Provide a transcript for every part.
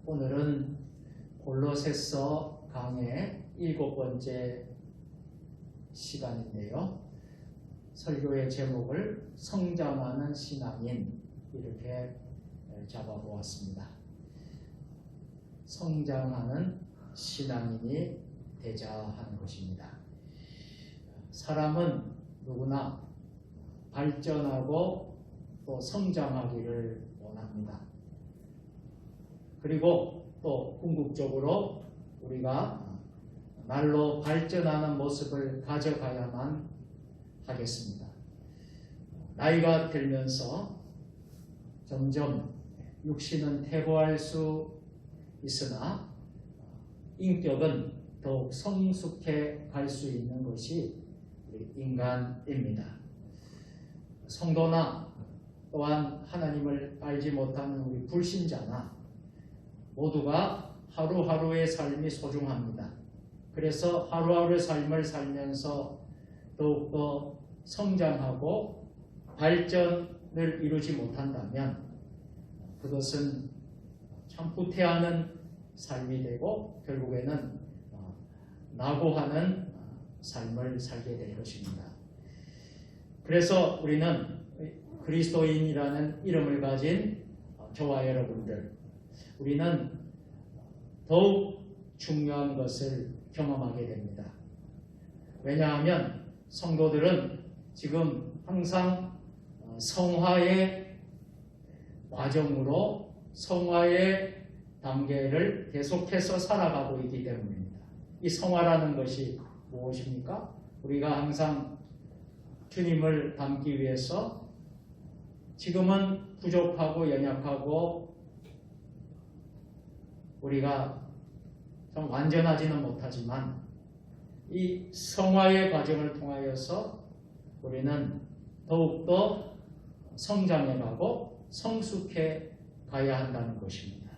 오늘은 골로새서 강의 7번째 시간인데요. 설교의 제목을 성장하는 신앙인 이렇게 잡아보았습니다. 성장하는 신앙인이 되자 하는 것입니다. 사람은 누구나 발전하고 또 성장하기를 원합니다. 그리고 또 궁극적으로 우리가 날로 발전하는 모습을 가져가야만 하겠습니다. 나이가 들면서 점점 육신은 퇴보할 수 있으나 인격은 더욱 성숙해 갈 수 있는 것이 우리 인간입니다. 성도나 또한 하나님을 알지 못하는 우리 불신자나 모두가 하루하루의 삶이 소중합니다. 그래서 하루하루의 삶을 살면서 더욱더 성장하고 발전을 이루지 못한다면 그것은 참 후퇴하는 삶이 되고 결국에는 낙오하는 삶을 살게 될 것입니다. 그래서 우리는 그리스도인이라는 이름을 가진 저와 여러분들, 우리는 더욱 중요한 것을 경험하게 됩니다. 왜냐하면 성도들은 지금 항상 성화의 과정으로 성화의 단계를 계속해서 살아가고 있기 때문입니다. 이 성화라는 것이 무엇입니까? 우리가 항상 주님을 닮기 위해서 지금은 부족하고 연약하고 우리가 좀 완전하지는 못하지만 이 성화의 과정을 통하여서 우리는 더욱더 성장해가고 성숙해 가야 한다는 것입니다.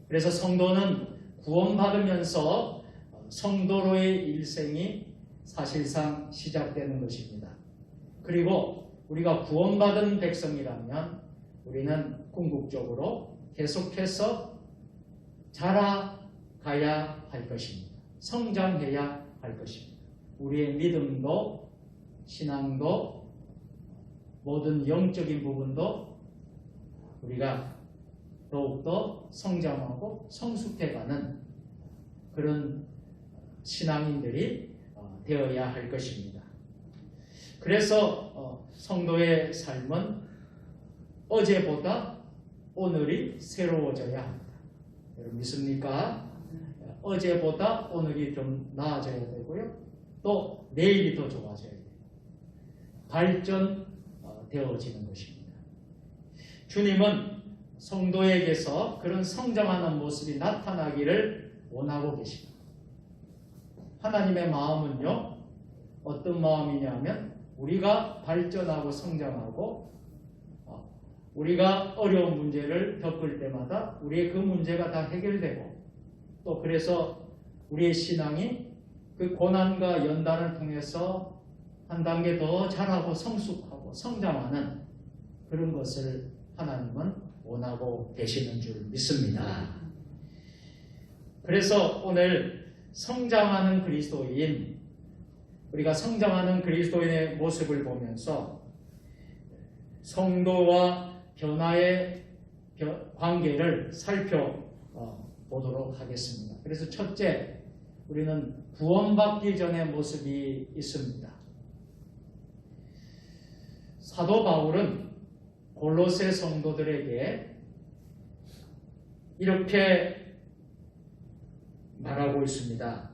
그래서 성도는 구원받으면서 성도로의 일생이 사실상 시작되는 것입니다. 그리고 우리가 구원받은 백성이라면 우리는 궁극적으로 계속해서 자라가야 할 것입니다. 성장해야 할 것입니다. 우리의 믿음도 신앙도 모든 영적인 부분도 우리가 더욱더 성장하고 성숙해가는 그런 신앙인들이 되어야 할 것입니다. 그래서 성도의 삶은 어제보다 오늘이 새로워져야 합니다. 여러분 믿습니까? 어제보다 오늘이 좀 나아져야 되고요. 또 내일이 더 좋아져야 돼요. 발전되어지는 것입니다. 주님은 성도에게서 그런 성장하는 모습이 나타나기를 원하고 계십니다. 하나님의 마음은요, 어떤 마음이냐면 우리가 발전하고 성장하고 우리가 어려운 문제를 겪을 때마다 우리의 그 문제가 다 해결되고 또 그래서 우리의 신앙이 그 고난과 연단을 통해서 한 단계 더 자라고 성숙하고 성장하는 그런 것을 하나님은 원하고 계시는 줄 믿습니다. 그래서 오늘 성장하는 그리스도인, 우리가 성장하는 그리스도인의 모습을 보면서 성도와 변화의 관계를 살펴보도록 하겠습니다. 그래서 첫째, 우리는 구원받기 전의 모습이 있습니다. 사도 바울은 골로새 성도들에게 이렇게 말하고 있습니다.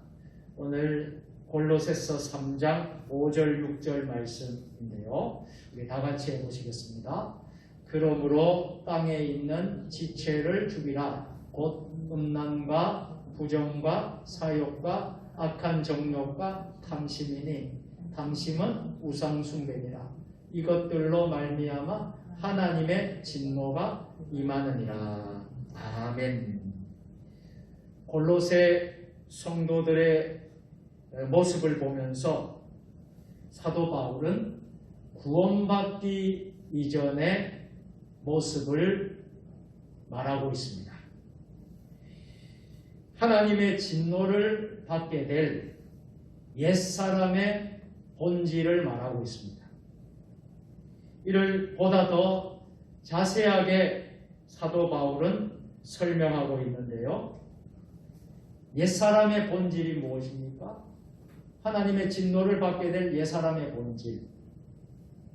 오늘 골로새서 3장 5절 6절 말씀인데요. 우리 다 같이 해보시겠습니다. 그러므로 땅에 있는 지체를 죽이라. 곧 음란과 부정과 사욕과 악한 정욕과 탐심이니 탐심은 우상숭배니라. 이것들로 말미암아 하나님의 진노가 임하느니라. 아멘. 골로새 성도들의 모습을 보면서 사도 바울은 구원받기 이전의 모습을 말하고 있습니다. 하나님의 진노를 받게 될 옛사람의 본질을 말하고 있습니다. 이를 보다 더 자세하게 사도 바울은 설명하고 있는데요. 옛사람의 본질이 무엇입니까? 하나님의 진노를 받게 될 옛사람의 본질.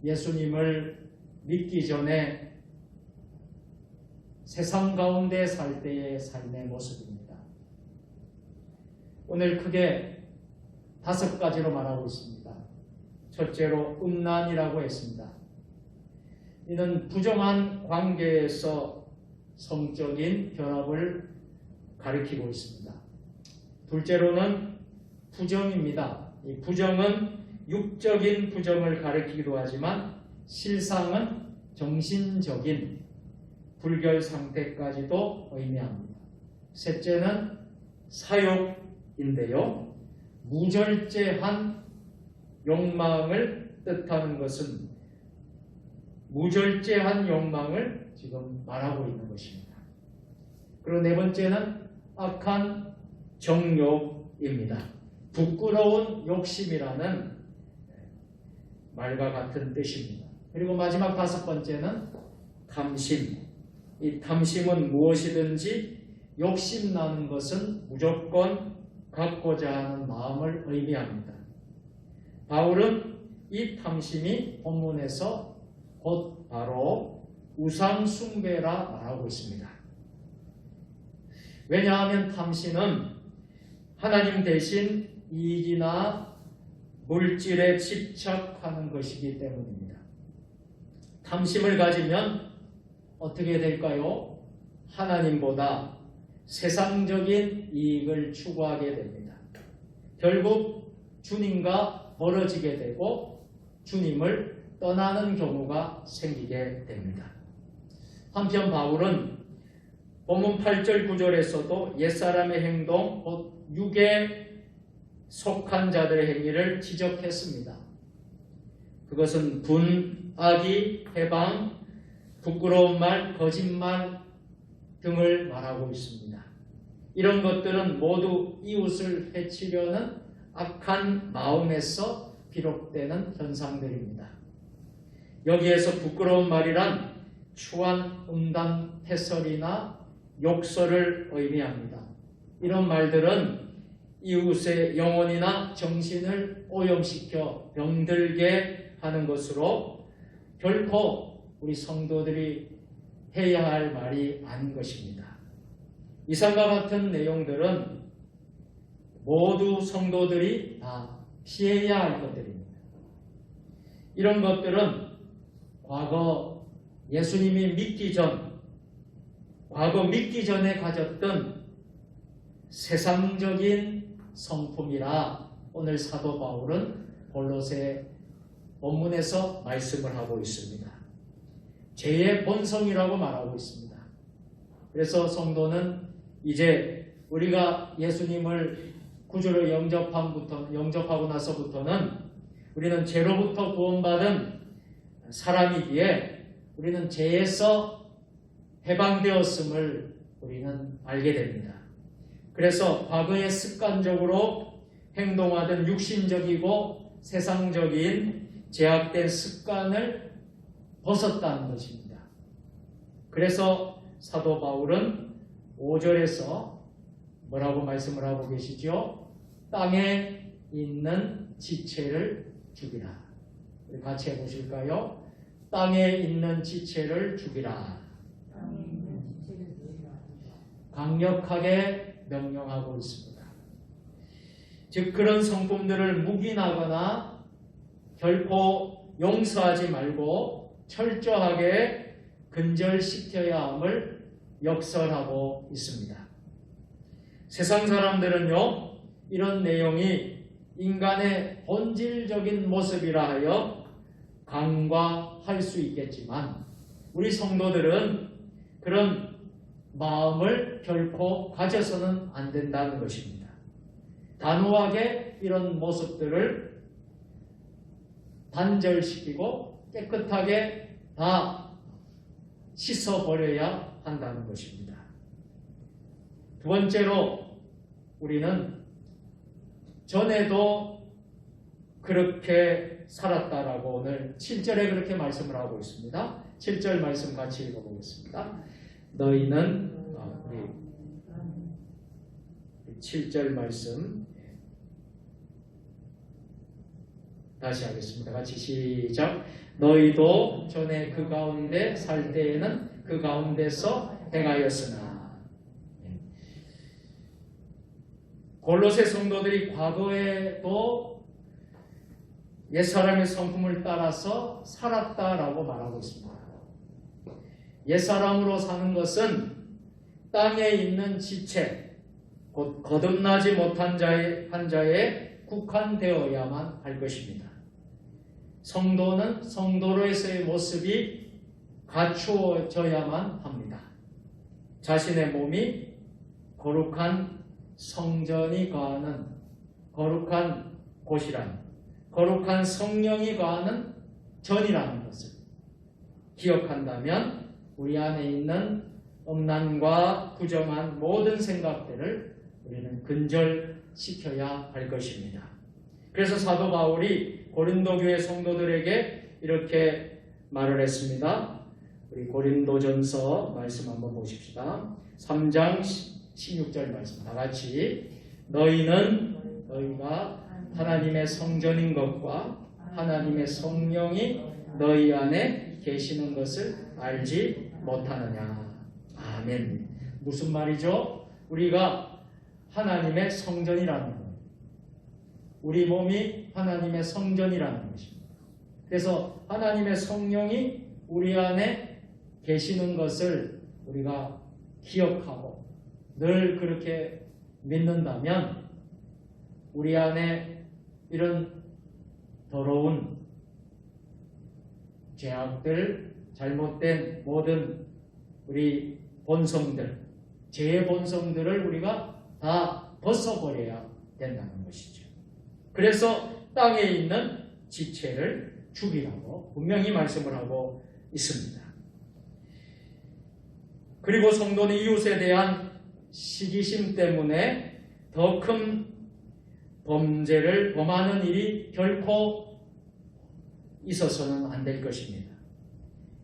예수님을 믿기 전에 세상 가운데 살 때의 삶의 모습입니다. 오늘 크게 5가지로 말하고 있습니다. 첫째로 음란이라고 했습니다. 이는 부정한 관계에서 성적인 결합을 가리키고 있습니다. 둘째로는 부정입니다. 이 부정은 육적인 부정을 가리키기도 하지만 실상은 정신적인 불결 상태까지도 의미합니다. 셋째는 사욕인데요. 무절제한 욕망을 뜻하는 것은 무절제한 욕망을 지금 말하고 있는 것입니다. 그리고 네 번째는 악한 정욕입니다. 부끄러운 욕심이라는 말과 같은 뜻입니다. 그리고 마지막 5번째는 탐심. 이 탐심은 무엇이든지 욕심나는 것은 무조건 갖고자 하는 마음을 의미합니다. 바울은 이 탐심이 본문에서 곧 바로 우상숭배라 말하고 있습니다. 왜냐하면 탐심은 하나님 대신 이익이나 물질에 집착하는 것이기 때문입니다. 탐심을 가지면 어떻게 될까요? 하나님보다 세상적인 이익을 추구하게 됩니다. 결국 주님과 멀어지게 되고 주님을 떠나는 경우가 생기게 됩니다. 한편 바울은 본문 8절 9절에서도 옛사람의 행동, 곧 육에 속한 자들의 행위를 지적했습니다. 그것은 분, 악의, 해방, 부끄러운 말, 거짓말 등을 말하고 있습니다. 이런 것들은 모두 이웃을 해치려는 악한 마음에서 비롯되는 현상들입니다. 여기에서 부끄러운 말이란 추한 음담, 패설이나 욕설을 의미합니다. 이런 말들은 이웃의 영혼이나 정신을 오염시켜 병들게 하는 것으로 결코 우리 성도들이 해야 할 말이 아닌 것입니다. 이상과 같은 내용들은 모두 성도들이 다 피해야 할 것들입니다. 이런 것들은 과거 예수님이 믿기 전에 가졌던 세상적인 성품이라 오늘 사도 바울은 골로새 본문에서 말씀을 하고 있습니다. 죄의 본성이라고 말하고 있습니다. 그래서 성도는 이제 우리가 예수님을 구주로 영접하고 나서부터는 우리는 죄로부터 구원받은 사람이기에 우리는 죄에서 해방되었음을 우리는 알게 됩니다. 그래서 과거에 습관적으로 행동하던 육신적이고 세상적인 제약된 습관을 벗었다는 것입니다. 그래서 사도 바울은 5절에서 뭐라고 말씀을 하고 계시죠? 땅에 있는 지체를 죽이라. 우리 같이 해보실까요? 땅에 있는 지체를 죽이라. 강력하게 명령하고 있습니다. 즉 그런 성품들을 묵인하거나 결코 용서하지 말고 철저하게 근절시켜야 함을 역설하고 있습니다. 세상 사람들은요, 이런 내용이 인간의 본질적인 모습이라 하여 간과할 수 있겠지만 우리 성도들은 그런 마음을 결코 가져서는 안 된다는 것입니다. 단호하게 이런 모습들을 단절시키고 깨끗하게 다 씻어버려야 한다는 것입니다. 두 번째로 우리는 전에도 그렇게 살았다라고 오늘 7절에 그렇게 말씀을 하고 있습니다. 7절 말씀 같이 읽어보겠습니다. 너희는 우리 7절 말씀 다시 하겠습니다. 같이 시작. 너희도 전에 그 가운데 살 때에는 그 가운데서 행하였으나. 골로새 성도들이 과거에도 옛사람의 성품을 따라서 살았다라고 말하고 있습니다. 옛사람으로 사는 것은 땅에 있는 지체, 곧 거듭나지 못한 한 자에 국한되어야만 할 것입니다. 성도는 성도로서의 모습이 갖추어져야만 합니다. 자신의 몸이 거룩한 성전이 거하는 거룩한 곳이라는, 거룩한 성령이 거하는 전이라는 것을 기억한다면 우리 안에 있는 음란과 부정한 모든 생각들을 우리는 근절시켜야 할 것입니다. 그래서 사도 바울이 고린도 교회 성도들에게 이렇게 말을 했습니다. 우리 고린도전서 말씀 한번 보십시다. 3장 16절 말씀 다 같이. 너희가 하나님의 성전인 것과 하나님의 성령이 너희 안에 계시는 것을 알지 못하느냐. 아멘. 무슨 말이죠? 우리가 하나님의 성전이라는 거예요. 우리 몸이 하나님의 성전이라는 것입니다. 그래서 하나님의 성령이 우리 안에 계시는 것을 우리가 기억하고 늘 그렇게 믿는다면 우리 안에 이런 더러운 죄악들, 잘못된 모든 우리 본성들, 죄의 본성들을 우리가 다 벗어버려야 된다는 것이죠. 그래서 땅에 있는 지체를 죽이라고 분명히 말씀을 하고 있습니다. 그리고 성도는 이웃에 대한 시기심 때문에 더 큰 범죄를 범하는 일이 결코 있어서는 안 될 것입니다.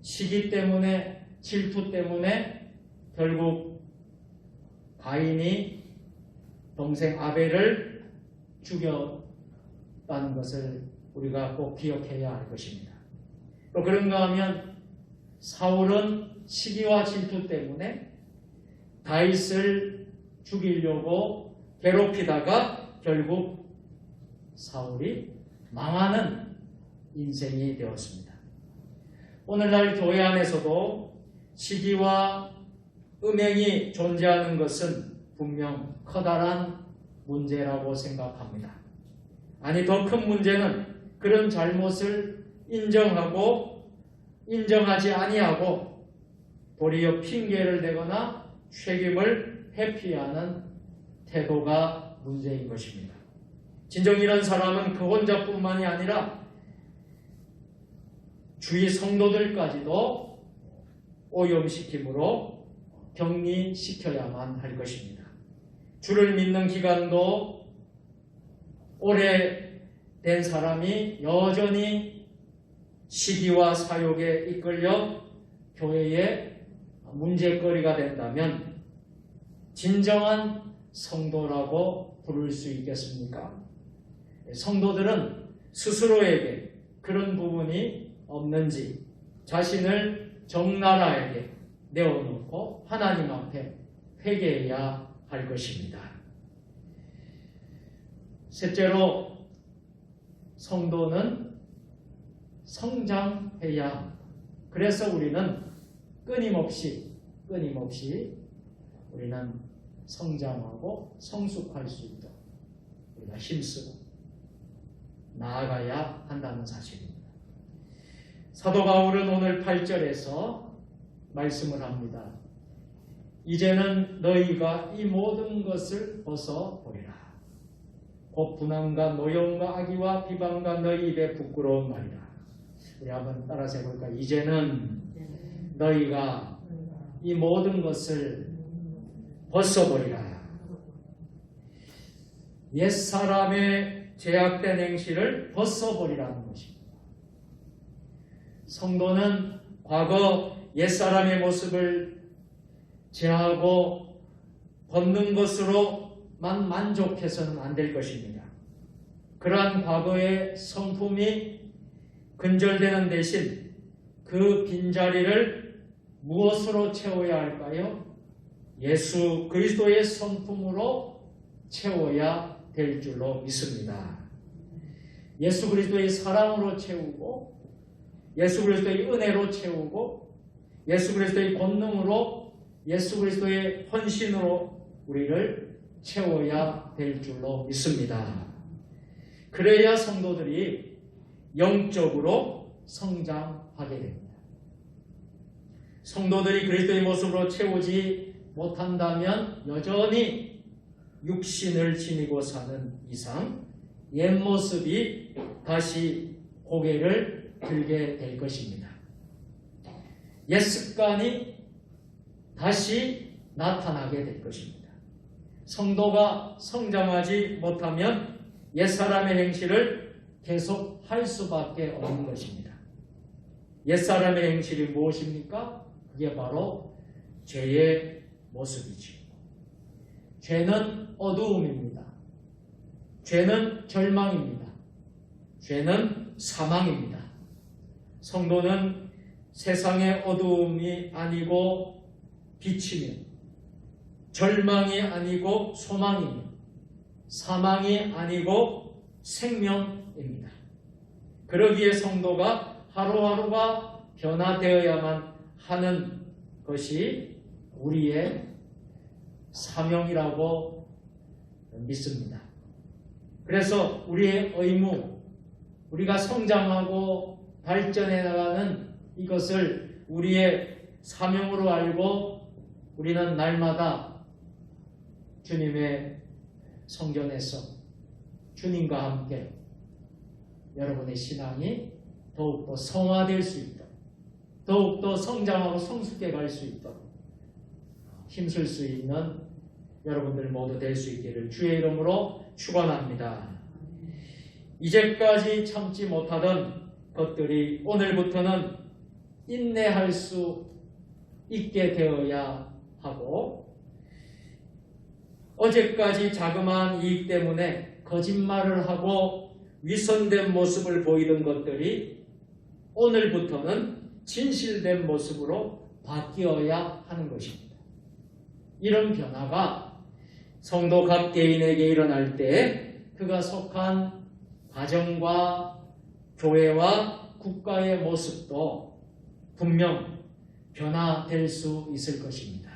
시기 때문에, 질투 때문에 결국 가인이 동생 아벨을 죽였다는 것을 우리가 꼭 기억해야 할 것입니다. 또 그런가 하면 사울은 시기와 질투 때문에 다윗을 죽이려고 괴롭히다가 결국 사울이 망하는 인생이 되었습니다. 오늘날 교회 안에서도 시기와 음행이 존재하는 것은 분명 커다란 문제라고 생각합니다. 아니, 더 큰 문제는 그런 잘못을 인정하고 인정하지 아니하고 도리어 핑계를 대거나 책임을 회피하는 태도가 문제인 것입니다. 진정 이런 사람은 그 혼자뿐만이 아니라 주위 성도들까지도 오염시킴으로 격리시켜야만 할 것입니다. 주를 믿는 기간도 오래된 사람이 여전히 시기와 사욕에 이끌려 교회의 문제거리가 된다면 진정한 성도라고 부를 수 있겠습니까? 성도들은 스스로에게 그런 부분이 없는지 자신을 적나라하게 내어놓고 하나님 앞에 회개해야 할 것입니다. 셋째로, 성도는 성장해야 합니다. 그래서 우리는 끊임없이 우리는 성장하고 성숙할 수 있도록 우리가 힘쓰고 나아가야 한다는 사실입니다. 사도 바울은 오늘 8절에서 말씀을 합니다. 이제는 너희가 이 모든 것을 벗어버리라. 곧 분함과 노염과 악의와 비방과 너희 입에 부끄러운 말이라. 우리 한번 따라서 해볼까? 이제는 너희가 이 모든 것을 벗어버리라. 옛사람의 죄악된 행실을 벗어버리라는 것입니다. 성도는 과거 옛사람의 모습을 제하고 벗는 것으로만 만족해서는 안 될 것입니다. 그러한 과거의 성품이 근절되는 대신 그 빈자리를 무엇으로 채워야 할까요? 예수 그리스도의 성품으로 채워야 될 줄로 믿습니다. 예수 그리스도의 사랑으로 채우고 예수 그리스도의 은혜로 채우고 예수 그리스도의 권능으로 예수 그리스도의 헌신으로 우리를 채워야 될 줄로 믿습니다. 그래야 성도들이 영적으로 성장하게 됩니다. 성도들이 그리스도의 모습으로 채우지 못한다면 여전히 육신을 지니고 사는 이상 옛 모습이 다시 고개를 들게 될 것입니다. 옛 습관이 다시 나타나게 될 것입니다. 성도가 성장하지 못하면 옛사람의 행실을 계속 할 수밖에 없는 것입니다. 옛사람의 행실이 무엇입니까? 그게 바로 죄의 모습이지요. 죄는 어두움입니다. 죄는 절망입니다. 죄는 사망입니다. 성도는 세상의 어두움이 아니고 빛이며 절망이 아니고 소망이며 사망이 아니고 생명입니다. 그러기에 성도가 하루하루가 변화되어야만 하는 것이 우리의 사명이라고 믿습니다. 그래서 우리의 의무, 우리가 성장하고 발전해 나가는 이것을 우리의 사명으로 알고 우리는 날마다 주님의 성전에서 주님과 함께 여러분의 신앙이 더욱더 성화될 수 있도록 더욱더 성장하고 성숙해 갈 수 있도록 힘쓸 수 있는 여러분들 모두 될 수 있기를 주의 이름으로 축원합니다. 이제까지 참지 못하던 것들이 오늘부터는 인내할 수 있게 되어야 하고 어제까지 자그마한 이익 때문에 거짓말을 하고 위선된 모습을 보이던 것들이 오늘부터는 진실된 모습으로 바뀌어야 하는 것입니다. 이런 변화가 성도 각 개인에게 일어날 때 그가 속한 가정과 교회와 국가의 모습도 분명 변화될 수 있을 것입니다.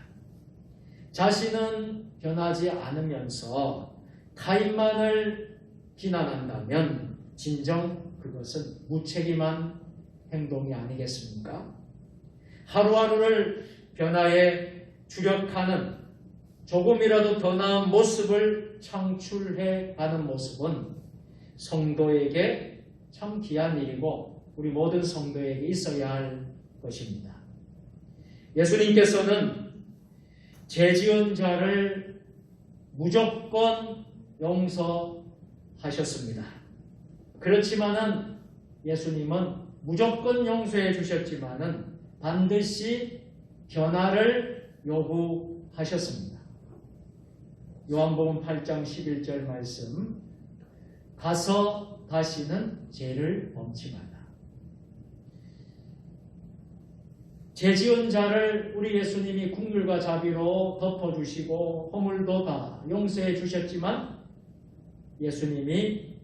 자신은 변하지 않으면서 타인만을 비난한다면 진정 그것은 무책임한 행동이 아니겠습니까? 하루하루를 변화에 주력하는 조금이라도 더 나은 모습을 창출해 가는 모습은 성도에게 참 귀한 일이고 우리 모든 성도에게 있어야 할 것입니다. 예수님께서는 죄 지은 자를 무조건 용서하셨습니다. 그렇지만은 예수님은 무조건 용서해 주셨지만은 반드시 변화를 요구하셨습니다. 요한복음 8장 11절 말씀, 가서 다시는 죄를 범치 말라. 죄 지은 자를 우리 예수님이 국률과 자비로 덮어주시고 허물도 다 용서해 주셨지만 예수님이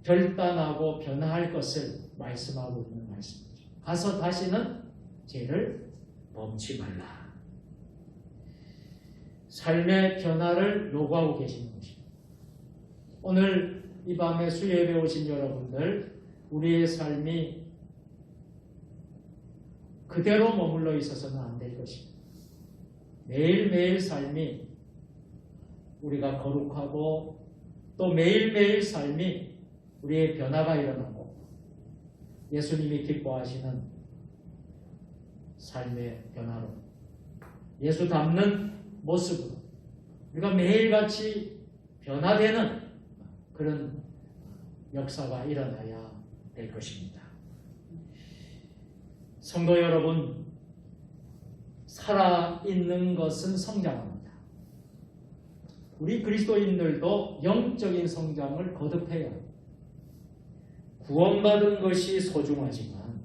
결단하고 변화할 것을 말씀하고 있는 말씀이죠. 가서 다시는 죄를 범치 말라. 삶의 변화를 요구하고 계시는 것입니다. 오늘 이 밤에 수요예배 오신 여러분들, 우리의 삶이 그대로 머물러 있어서는 안 될 것입니다. 매일매일 삶이 우리가 거룩하고 또 매일매일 삶이 우리의 변화가 일어나고 예수님이 기뻐하시는 삶의 변화로 예수 닮는 모습으로 우리가 매일같이 변화되는 그런 역사가 일어나야 될 것입니다. 성도 여러분, 살아있는 것은 성장합니다. 우리 그리스도인들도 영적인 성장을 거듭해야 합니다. 구원받은 것이 소중하지만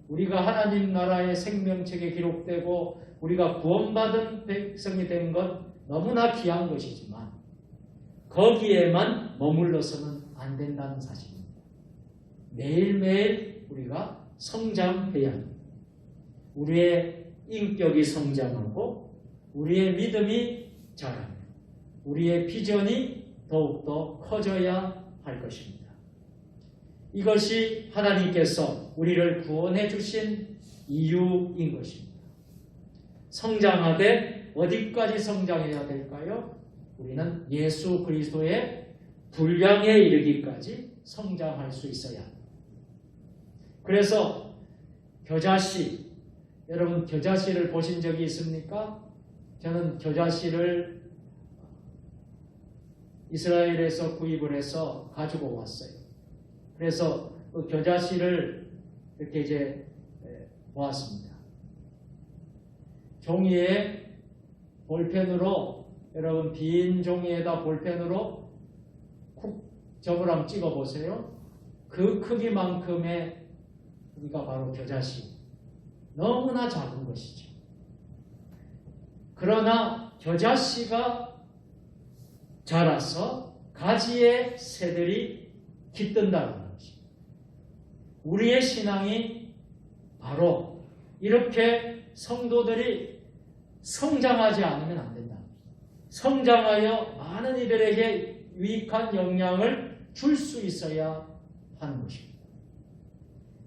우리가 하나님 나라의 생명책에 기록되고 우리가 구원받은 백성이 된 것 너무나 귀한 것이지만 거기에만 머물러서는 안 된다는 사실입니다. 매일매일 우리가 성장해야 합니다. 우리의 인격이 성장하고 우리의 믿음이 자라며 우리의 비전이 더욱더 커져야 할 것입니다. 이것이 하나님께서 우리를 구원해 주신 이유인 것입니다. 성장하되 어디까지 성장해야 될까요? 우리는 예수 그리스도의 분량에 이르기까지 성장할 수 있어야 합니다. 그래서 겨자씨, 여러분 겨자씨를 보신 적이 있습니까? 저는 겨자씨를 이스라엘에서 구입을 해서 가지고 왔어요. 그래서 그 겨자씨를 이렇게 이제 보았습니다. 종이에 볼펜으로, 여러분 빈 종이에다 볼펜으로 쿡 점을 한번 찍어 보세요. 그 크기만큼의 우리가 바로 겨자씨. 너무나 작은 것이죠. 그러나 겨자씨가 자라서 가지에 새들이 깃든다는 것입니다. 우리의 신앙이 바로 이렇게 성도들이 성장하지 않으면 안 된다. 성장하여 많은 이들에게 유익한 영향을 줄 수 있어야 하는 것입니다.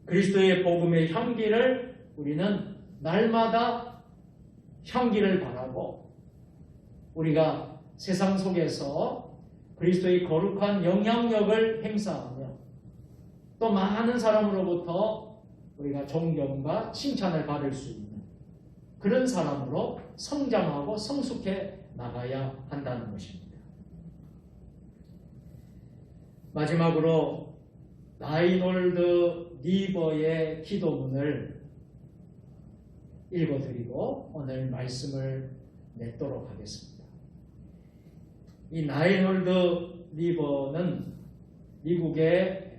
그리스도의 복음의 향기를 우리는 날마다 향기를 바라고 우리가 세상 속에서 그리스도의 거룩한 영향력을 행사하며 또 많은 사람으로부터 우리가 존경과 칭찬을 받을 수 있는 그런 사람으로 성장하고 성숙해 나가야 한다는 것입니다. 마지막으로 라이놀드 니버의 기도문을 읽어드리고 오늘 말씀을 맺도록 하겠습니다. 이 라이놀드 니버는 미국의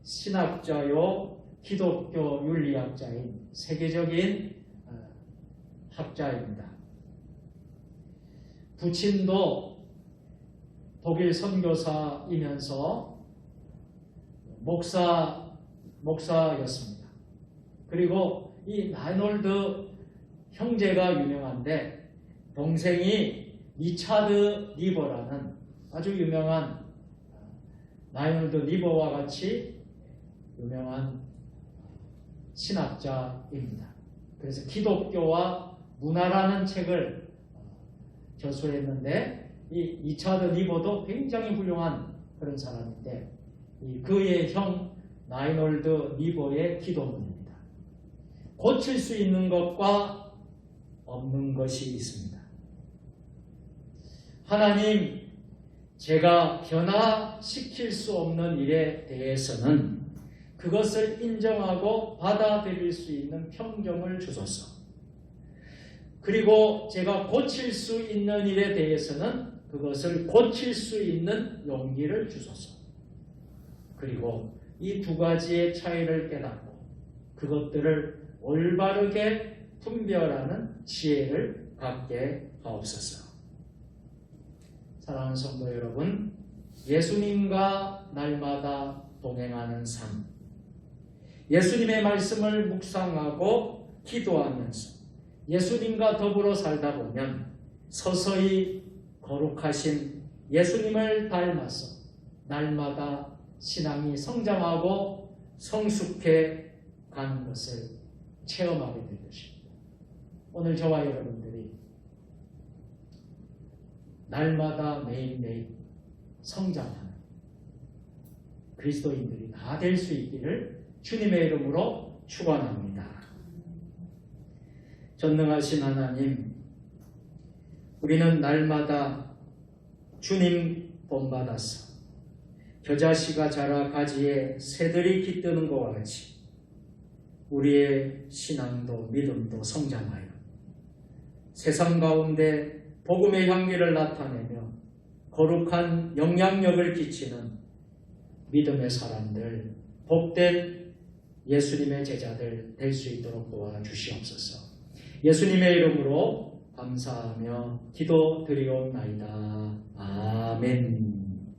신학자요 기독교 윤리학자인 세계적인 학자입니다. 부친도 독일 선교사이면서 목사였습니다. 그리고 이 라이놀드 형제가 유명한데 동생이 리차드 니버라는 아주 유명한 라이놀드 니버와 같이 유명한 신학자입니다. 그래서 기독교와 문화라는 책을 저술했는데 이 리차드 니버도 굉장히 훌륭한 그런 사람인데 그의 형 라이놀드 니버의 기도문입니다. 고칠 수 있는 것과 없는 것이 있습니다. 하나님, 제가 변화시킬 수 없는 일에 대해서는 그것을 인정하고 받아들일 수 있는 평정을 주소서. 그리고 제가 고칠 수 있는 일에 대해서는 그것을 고칠 수 있는 용기를 주소서. 그리고 이 두 가지의 차이를 깨닫고 그것들을 올바르게 분별하는 지혜를 갖게 하옵소서. 사랑하는 성도 여러분, 예수님과 날마다 동행하는 삶, 예수님의 말씀을 묵상하고 기도하면서 예수님과 더불어 살다 보면 서서히 거룩하신 예수님을 닮아서 날마다 신앙이 성장하고 성숙해 가는 것을 체험하게 될 것입니다. 오늘 저와 여러분들이 날마다 매일매일 성장하는 그리스도인들이 다 될 수 있기를 주님의 이름으로 축원합니다. 전능하신 하나님, 우리는 날마다 주님 본받아서 겨자씨가 자라 가지에 새들이 깃드는 것과 같이 우리의 신앙도 믿음도 성장하여 세상 가운데 복음의 향기를 나타내며 거룩한 영향력을 끼치는 믿음의 사람들, 복된 예수님의 제자들 될 수 있도록 도와주시옵소서. 예수님의 이름으로 감사하며 기도드리옵나이다. 아멘.